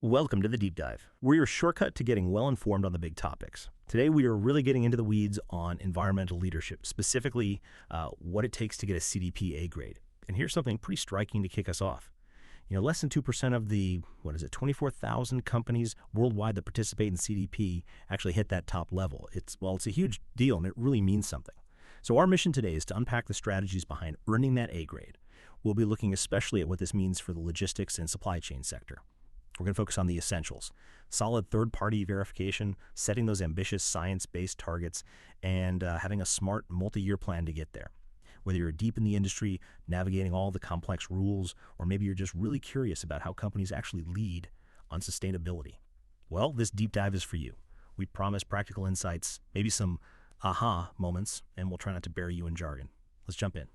Welcome to the Deep Dive. We're your shortcut to getting well informed on the big topics. Today we are really getting into the weeds on environmental leadership, specifically what it takes to get a CDP A grade. And here's something pretty striking to kick us off. Less than 2% of the, 24,000 companies worldwide that participate in CDP actually hit that top level. It's a huge deal, and it really means something. So our mission today is to unpack the strategies behind earning that A grade. We'll be looking especially at what this means for the logistics and supply chain sector. We're going to focus on the essentials: solid third-party verification, setting those ambitious science-based targets, and having a smart multi-year plan to get there. Whether you're deep in the industry, navigating all the complex rules, or maybe you're just really curious about how companies actually lead on sustainability, well, this deep dive is for you. We promise practical insights, maybe some aha moments, and we'll try not to bury you in jargon. Let's jump in.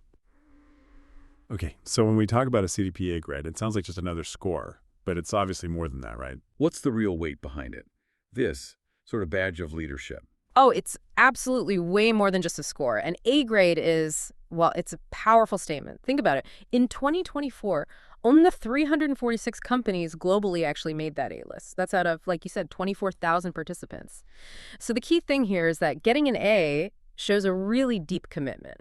Okay, so when we talk about a CDP A grade, it sounds like just another score. But it's obviously more than that, right? What's the real weight behind it? This sort of badge of leadership. Oh, it's absolutely way more than just a score. An A grade is, it's a powerful statement. Think about it. In 2024, only the 346 companies globally actually made that A list. That's out of, like you said, 24,000 participants. So the key thing here is that getting an A shows a really deep commitment,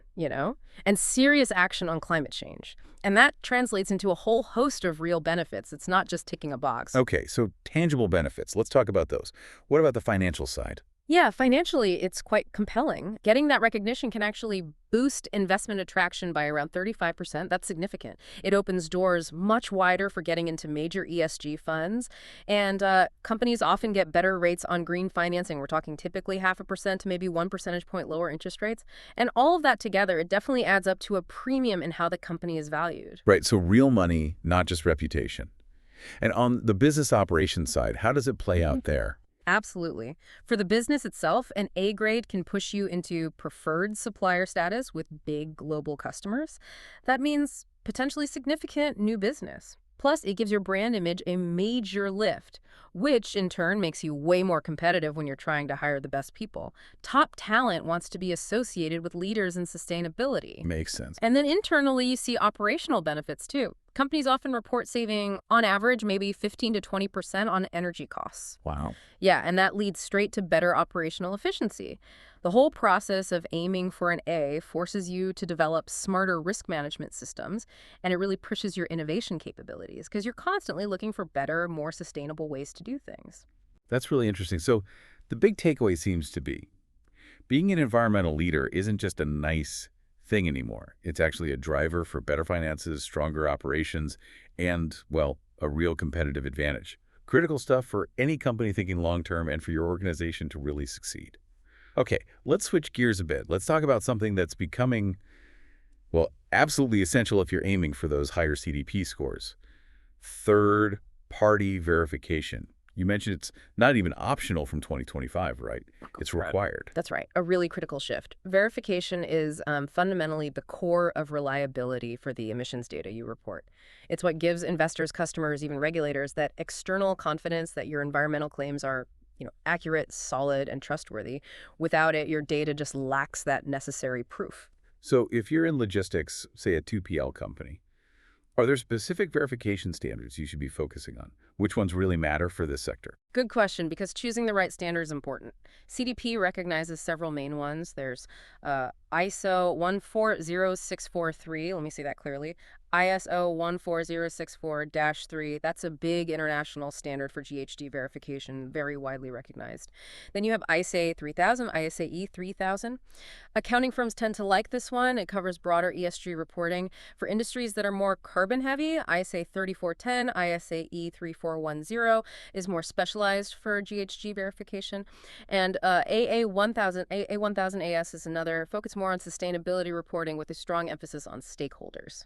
and serious action on climate change. And that translates into a whole host of real benefits. It's not just ticking a box. Okay, so tangible benefits. Let's talk about those. What about the financial side? Yeah, financially, it's quite compelling. Getting that recognition can actually boost investment attraction by around 35%. That's significant. It opens doors much wider for getting into major ESG funds. And companies often get better rates on green financing. We're talking typically 0.5% to maybe 1 percentage point lower interest rates. And all of that together, it definitely adds up to a premium in how the company is valued. Right, so real money, not just reputation. And on the business operations side, how does it play out there? Absolutely. For the business itself, an A grade can push you into preferred supplier status with big global customers. That means potentially significant new business. Plus, it gives your brand image a major lift, which in turn makes you way more competitive when you're trying to hire the best people. Top talent wants to be associated with leaders in sustainability. Makes sense. And then internally, you see operational benefits too. Companies often report saving, on average, maybe 15 to 20% on energy costs. Wow. Yeah, and that leads straight to better operational efficiency. The whole process of aiming for an A forces you to develop smarter risk management systems, and it really pushes your innovation capabilities because you're constantly looking for better, more sustainable ways to do things. That's really interesting. So the big takeaway seems to be being an environmental leader isn't just a nice thing anymore. It's actually a driver for better finances, stronger operations, and, a real competitive advantage. Critical stuff for any company thinking long-term and for your organization to really succeed. Okay, let's switch gears a bit. Let's talk about something that's becoming, absolutely essential if you're aiming for those higher CDP scores. Third-party verification. You mentioned it's not even optional from 2025, right? It's required. That's right. A really critical shift. Verification is fundamentally the core of reliability for the emissions data you report. It's what gives investors, customers, even regulators that external confidence that your environmental claims are accurate, solid, and trustworthy. Without it, your data just lacks that necessary proof. So if you're in logistics, say a 2PL company, are there specific verification standards you should be focusing on? Which ones really matter for this sector? Good question, because choosing the right standard is important. CDP recognizes several main ones. There's ISO 14063, let me say that clearly, ISO 14064-3, that's a big international standard for GHG verification, very widely recognized. Then you have ISA 3000, ISAE 3000. Accounting firms tend to like this one. It covers broader ESG reporting. For industries that are more carbon heavy, ISA 3410, ISAE 3410 is more specialized for GHG verification. And AA1000 AS is another, focus more on sustainability reporting with a strong emphasis on stakeholders.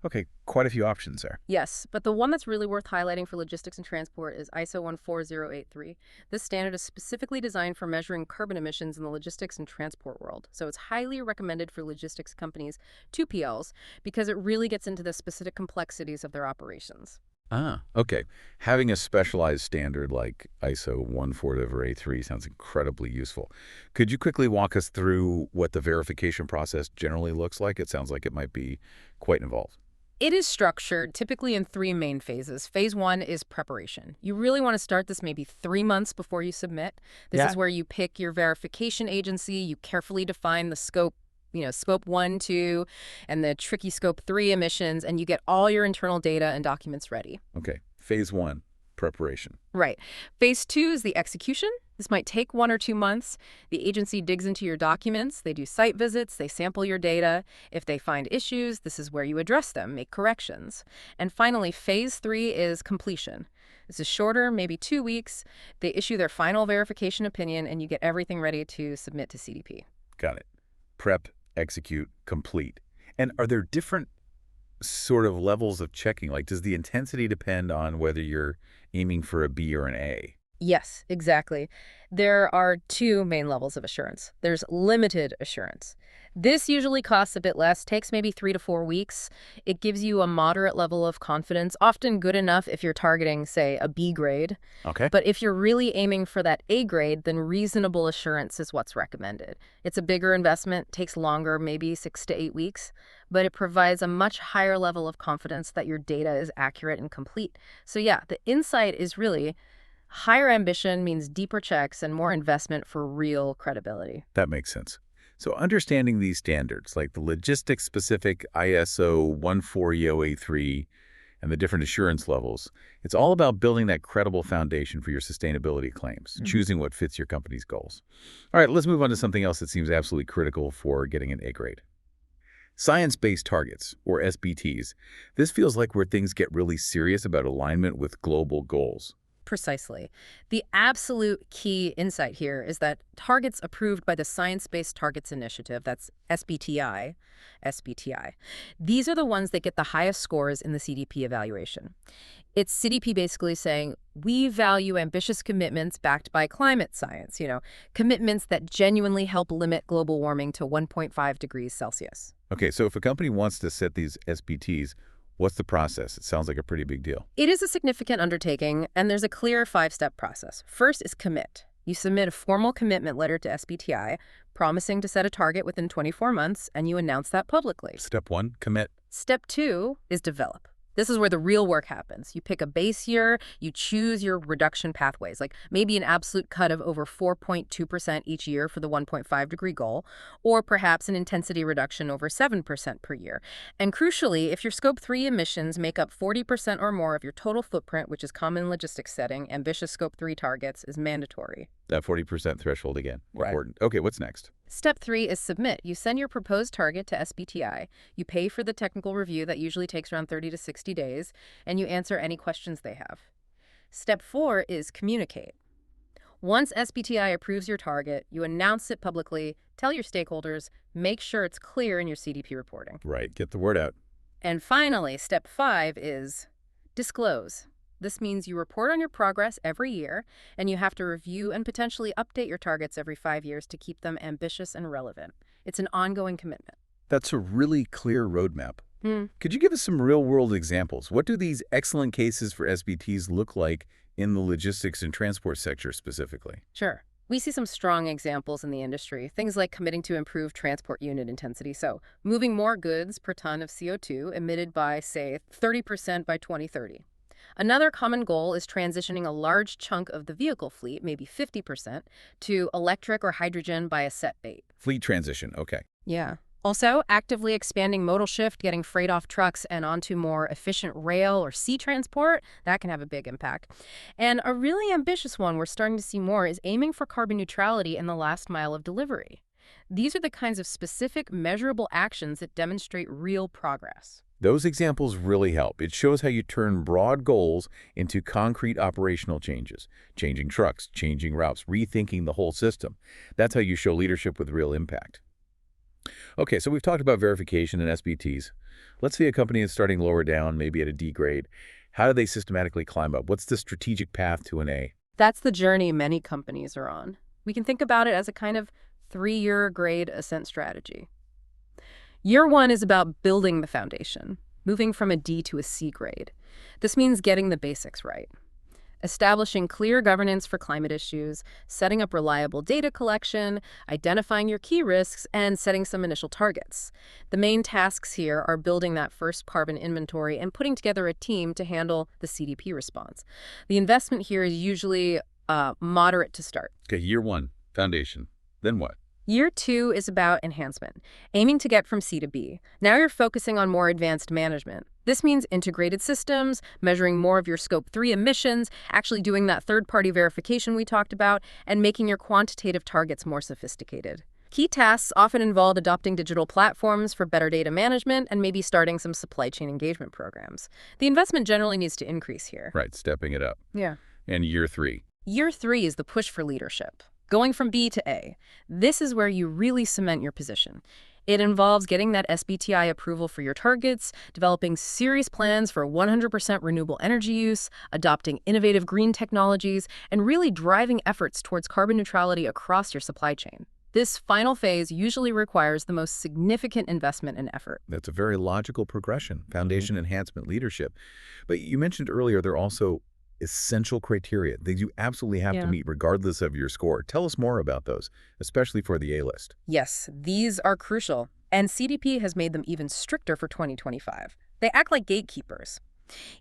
Okay, quite a few options there. Yes, but the one that's really worth highlighting for logistics and transport is ISO 14083. This standard is specifically designed for measuring carbon emissions in the logistics and transport world. So it's highly recommended for logistics companies, 2PLs, because it really gets into the specific complexities of their operations. Ah, okay. Having a specialized standard like ISO 14083 sounds incredibly useful. Could you quickly walk us through what the verification process generally looks like? It sounds like it might be quite involved. It is structured typically in 3 main phases. Phase 1 is preparation. You really want to start this maybe 3 months before you submit. This is where you pick your verification agency, you carefully define the scope, scope 1, 2, and the tricky scope 3 emissions, and you get all your internal data and documents ready. Okay, phase 1, preparation. Right. Phase 2 is the execution. This might take 1 or 2 months. The agency digs into your documents, they do site visits, they sample your data. If they find issues, this is where you address them, make corrections. And finally, phase 3 is completion. This is shorter, maybe 2 weeks. They issue their final verification opinion, and you get everything ready to submit to CDP. Got it. Prep, execute, complete. And are there different sort of levels of checking? Like, does the intensity depend on whether you're aiming for a B or an A? Yes, exactly. There are 2 main levels of assurance. There's limited assurance. This usually costs a bit less, takes maybe 3 to 4 weeks. It gives you a moderate level of confidence, often good enough if you're targeting, say, a B grade. Okay. But if you're really aiming for that A grade, then reasonable assurance is what's recommended. It's a bigger investment, takes longer, maybe 6 to 8 weeks, but it provides a much higher level of confidence that your data is accurate and complete. So yeah, the insight is really higher ambition means deeper checks and more investment for real credibility. That makes sense. So understanding these standards, like the logistics-specific ISO 140A3 and the different assurance levels, it's all about building that credible foundation for your sustainability claims, choosing what fits your company's goals. All right, let's move on to something else that seems absolutely critical for getting an A grade. Science-based targets, or SBTs. This feels like where things get really serious about alignment with global goals. Precisely. The absolute key insight here is that targets approved by the Science-Based Targets Initiative, that's SBTI, these are the ones that get the highest scores in the CDP evaluation. It's CDP basically saying, we value ambitious commitments backed by climate science, commitments that genuinely help limit global warming to 1.5 degrees Celsius. Okay, so if a company wants to set these SBTs, what's the process? It sounds like a pretty big deal. It is a significant undertaking, and there's a clear 5-step process. First is commit. You submit a formal commitment letter to SBTI, promising to set a target within 24 months, and you announce that publicly. Step 1, commit. Step 2 is develop. This is where the real work happens. You pick a base year, you choose your reduction pathways, like maybe an absolute cut of over 4.2% each year for the 1.5-degree goal, or perhaps an intensity reduction over 7% per year. And crucially, if your Scope 3 emissions make up 40% or more of your total footprint, which is common logistics setting, ambitious Scope 3 targets is mandatory. That 40% threshold again. Right. Important. Okay, what's next? Step 3 is submit. You send your proposed target to SBTI. You pay for the technical review that usually takes around 30 to 60 days, and you answer any questions they have. Step 4 is communicate. Once SBTI approves your target, you announce it publicly, tell your stakeholders, make sure it's clear in your CDP reporting. Right, get the word out. And finally, step 5 is disclose. This means you report on your progress every year, and you have to review and potentially update your targets every 5 years to keep them ambitious and relevant. It's an ongoing commitment. That's a really clear roadmap. Could you give us some real-world examples? What do these excellent cases for SBTs look like in the logistics and transport sector specifically? Sure. We see some strong examples in the industry, things like committing to improve transport unit intensity, so moving more goods per ton of CO2 emitted by, say, 30% by 2030. Another common goal is transitioning a large chunk of the vehicle fleet, maybe 50%, to electric or hydrogen by a set date. Fleet transition, okay. Yeah. Also, actively expanding modal shift, getting freight off trucks and onto more efficient rail or sea transport, that can have a big impact. And a really ambitious one we're starting to see more is aiming for carbon neutrality in the last mile of delivery. These are the kinds of specific, measurable actions that demonstrate real progress. Those examples really help. It shows how you turn broad goals into concrete operational changes. Changing trucks, changing routes, rethinking the whole system. That's how you show leadership with real impact. Okay, so we've talked about verification and SBTs. Let's say a company is starting lower down, maybe at a D grade. How do they systematically climb up? What's the strategic path to an A? That's the journey many companies are on. We can think about it as a kind of 3-year grade ascent strategy. Year 1 is about building the foundation, moving from a D to a C grade. This means getting the basics right. Establishing clear governance for climate issues, setting up reliable data collection, identifying your key risks, and setting some initial targets. The main tasks here are building that first carbon inventory and putting together a team to handle the CDP response. The investment here is usually moderate to start. Okay, year 1, foundation. Then what? Year 2 is about enhancement, aiming to get from C to B. Now you're focusing on more advanced management. This means integrated systems, measuring more of your Scope 3 emissions, actually doing that third-party verification we talked about, and making your quantitative targets more sophisticated. Key tasks often involve adopting digital platforms for better data management and maybe starting some supply chain engagement programs. The investment generally needs to increase here. Right, stepping it up. Yeah. And year 3? Year 3 is the push for leadership. Going from B to A. This is where you really cement your position. It involves getting that SBTi approval for your targets, developing serious plans for 100% renewable energy use, adopting innovative green technologies, and really driving efforts towards carbon neutrality across your supply chain. This final phase usually requires the most significant investment and effort. That's a very logical progression, foundation enhancement leadership. But you mentioned earlier there are also essential criteria, things you absolutely have to meet regardless of your score. Tell us more about those, especially for the A-list. Yes, these are crucial, and CDP has made them even stricter for 2025. They act like gatekeepers.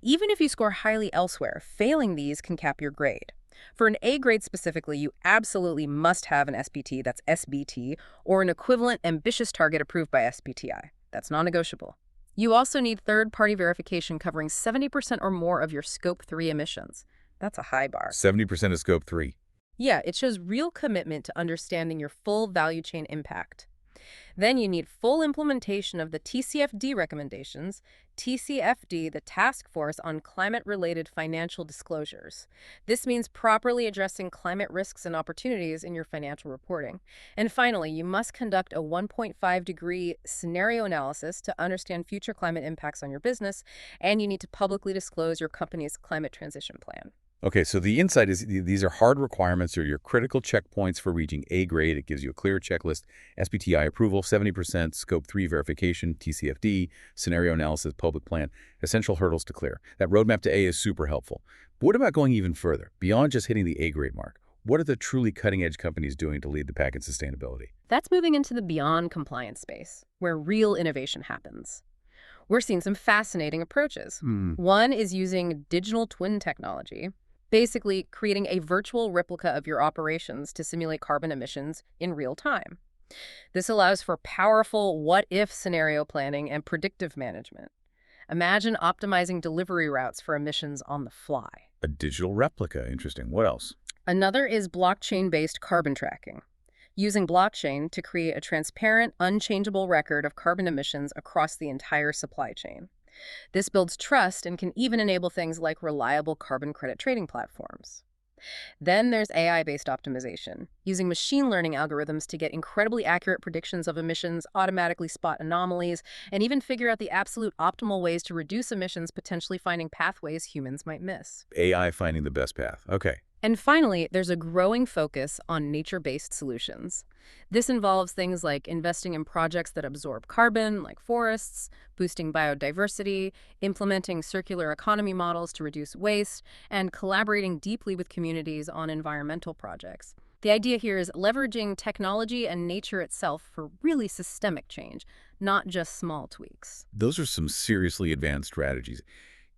Even if you score highly elsewhere, failing these can cap your grade. For an A grade specifically, you absolutely must have an SBT, that's SBT, or an equivalent ambitious target approved by SBTi. That's non-negotiable. You also need third-party verification covering 70% or more of your Scope 3 emissions. That's a high bar. 70% of Scope 3. Yeah, it shows real commitment to understanding your full value chain impact. Then you need full implementation of the TCFD recommendations, TCFD, the Task Force on Climate-Related Financial Disclosures. This means properly addressing climate risks and opportunities in your financial reporting. And finally, you must conduct a 1.5-degree scenario analysis to understand future climate impacts on your business, and you need to publicly disclose your company's climate transition plan. Okay, so the insight is these are hard requirements or your critical checkpoints for reaching A grade. It gives you a clear checklist, SBTi approval, 70%, Scope 3 verification, TCFD, scenario analysis, public plan, essential hurdles to clear. That roadmap to A is super helpful. But what about going even further, beyond just hitting the A grade mark? What are the truly cutting-edge companies doing to lead the pack in sustainability? That's moving into the beyond compliance space, where real innovation happens. We're seeing some fascinating approaches. One is using digital twin technology, basically creating a virtual replica of your operations to simulate carbon emissions in real time. This allows for powerful what-if scenario planning and predictive management. Imagine optimizing delivery routes for emissions on the fly. A digital replica. Interesting. What else? Another is blockchain-based carbon tracking, using blockchain to create a transparent, unchangeable record of carbon emissions across the entire supply chain. This builds trust and can even enable things like reliable carbon credit trading platforms. Then there's AI-based optimization, using machine learning algorithms to get incredibly accurate predictions of emissions, automatically spot anomalies, and even figure out the absolute optimal ways to reduce emissions, potentially finding pathways humans might miss. AI finding the best path. Okay. And finally, there's a growing focus on nature-based solutions. This involves things like investing in projects that absorb carbon, like forests, boosting biodiversity, implementing circular economy models to reduce waste, and collaborating deeply with communities on environmental projects. The idea here is leveraging technology and nature itself for really systemic change, not just small tweaks. Those are some seriously advanced strategies.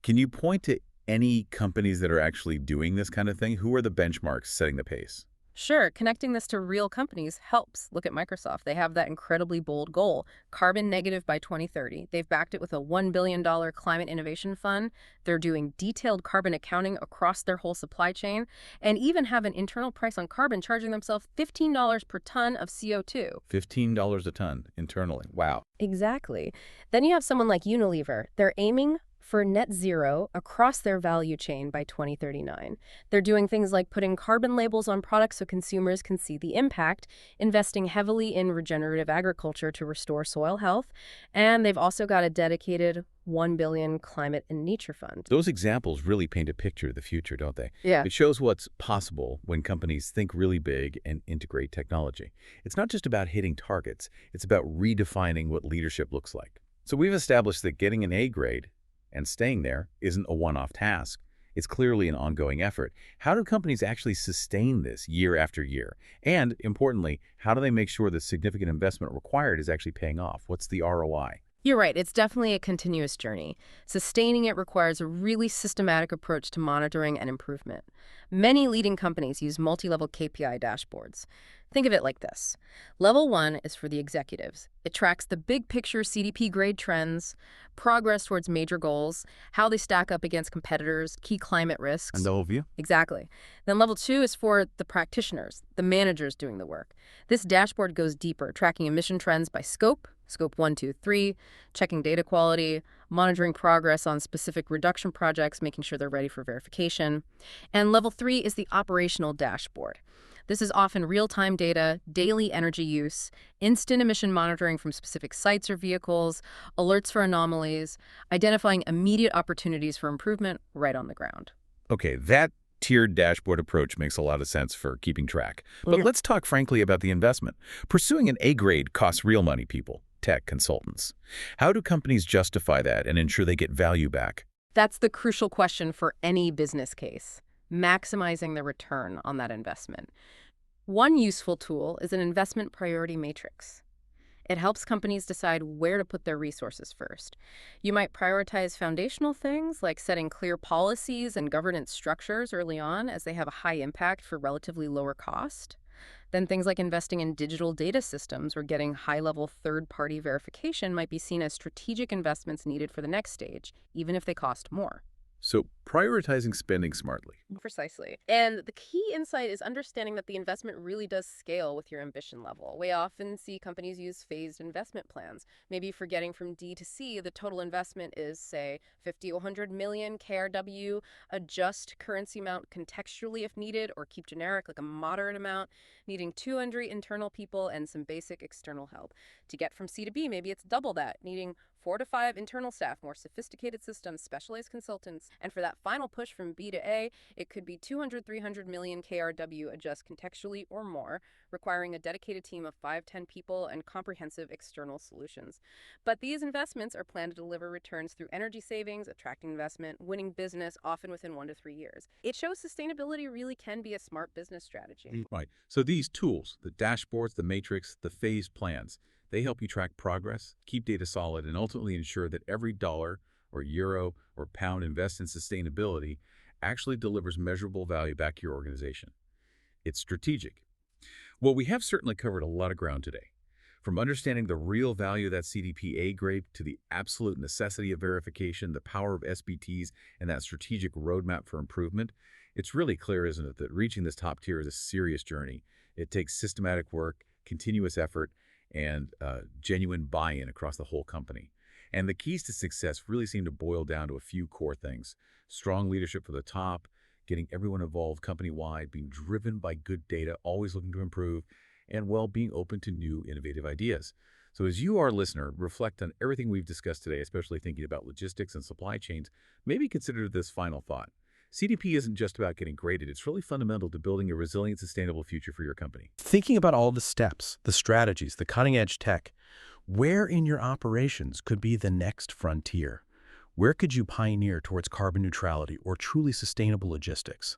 Can you point to any companies that are actually doing this kind of thing? Who are the benchmarks setting the pace? Sure, connecting this to real companies helps. Look at Microsoft. They have that incredibly bold goal, carbon negative by 2030. They've backed it with a $1 billion climate innovation fund. They're doing detailed carbon accounting across their whole supply chain, and even have an internal price on carbon, charging themselves $15 per ton of CO2. $15 a ton internally. Wow. Exactly. Then you have someone like Unilever. They're aiming for net zero across their value chain by 2039. They're doing things like putting carbon labels on products so consumers can see the impact, investing heavily in regenerative agriculture to restore soil health, and they've also got a dedicated $1 billion climate and nature fund. Those examples really paint a picture of the future, don't they? Yeah. It shows what's possible when companies think really big and integrate technology. It's not just about hitting targets. It's about redefining what leadership looks like. So we've established that getting an A grade and staying there isn't a one-off task. It's clearly an ongoing effort. How do companies actually sustain this year after year? And, importantly, how do they make sure the significant investment required is actually paying off? What's the ROI? You're right, it's definitely a continuous journey. Sustaining it requires a really systematic approach to monitoring and improvement. Many leading companies use multi-level KPI dashboards. Think of it like this. Level 1 is for the executives. It tracks the big picture CDP grade trends, progress towards major goals, how they stack up against competitors, key climate risks. And the whole view? Exactly. Then level 2 is for the practitioners, the managers doing the work. This dashboard goes deeper, tracking emission trends by scope, scope 1, 2, 3, checking data quality, monitoring progress on specific reduction projects, making sure they're ready for verification. And level 3 is the operational dashboard. This is often real-time data, daily energy use, instant emission monitoring from specific sites or vehicles, alerts for anomalies, identifying immediate opportunities for improvement right on the ground. Okay, that tiered dashboard approach makes a lot of sense for keeping track. But let's talk frankly about the investment. Pursuing an A grade costs real money, people, tech consultants. How do companies justify that and ensure they get value back? That's the crucial question for any business case, maximizing the return on that investment. One useful tool is an investment priority matrix. It helps companies decide where to put their resources first. You might prioritize foundational things like setting clear policies and governance structures early on as they have a high impact for relatively lower cost. Then things like investing in digital data systems or getting high-level third-party verification might be seen as strategic investments needed for the next stage, even if they cost more. So prioritizing spending smartly. Precisely. And the key insight is understanding that the investment really does scale with your ambition level. We often see companies use phased investment plans, maybe for getting from D to C, the total investment is, say, 50 or 100 million KRW, adjust currency amount contextually if needed, or keep generic like a moderate amount, needing 200 internal people and some basic external help. To get from C to B, maybe it's double that, needing 4 to 5 internal staff, more sophisticated systems, specialized consultants. And for that final push from B to A, it could be 200, 300 million KRW adjust contextually or more, requiring a dedicated team of 5-10 people and comprehensive external solutions. But these investments are planned to deliver returns through energy savings, attracting investment, winning business, often within 1 to 3 years. It shows sustainability really can be a smart business strategy. Right. So these tools, the dashboards, the matrix, the phased plans, they help you track progress, keep data solid, and ultimately ensure that every dollar or euro or pound invested in sustainability actually delivers measurable value back to your organization. It's strategic. Well, we have certainly covered a lot of ground today. From understanding the real value of that CDP A grade to the absolute necessity of verification, the power of SBTs, and that strategic roadmap for improvement, it's really clear, isn't it, that reaching this top tier is a serious journey. It takes systematic work, continuous effort, and genuine buy-in across the whole company. And the keys to success really seem to boil down to a few core things. Strong leadership from the top, getting everyone involved company-wide, being driven by good data, always looking to improve, and, well, being open to new, innovative ideas. So as you, our listener, reflect on everything we've discussed today, especially thinking about logistics and supply chains, maybe consider this final thought. CDP isn't just about getting graded. It's really fundamental to building a resilient, sustainable future for your company. Thinking about all the steps, the strategies, the cutting-edge tech, where in your operations could be the next frontier? Where could you pioneer towards carbon neutrality or truly sustainable logistics?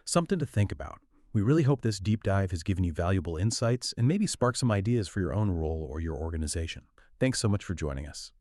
Something to think about. We really hope this deep dive has given you valuable insights and maybe sparked some ideas for your own role or your organization. Thanks so much for joining us.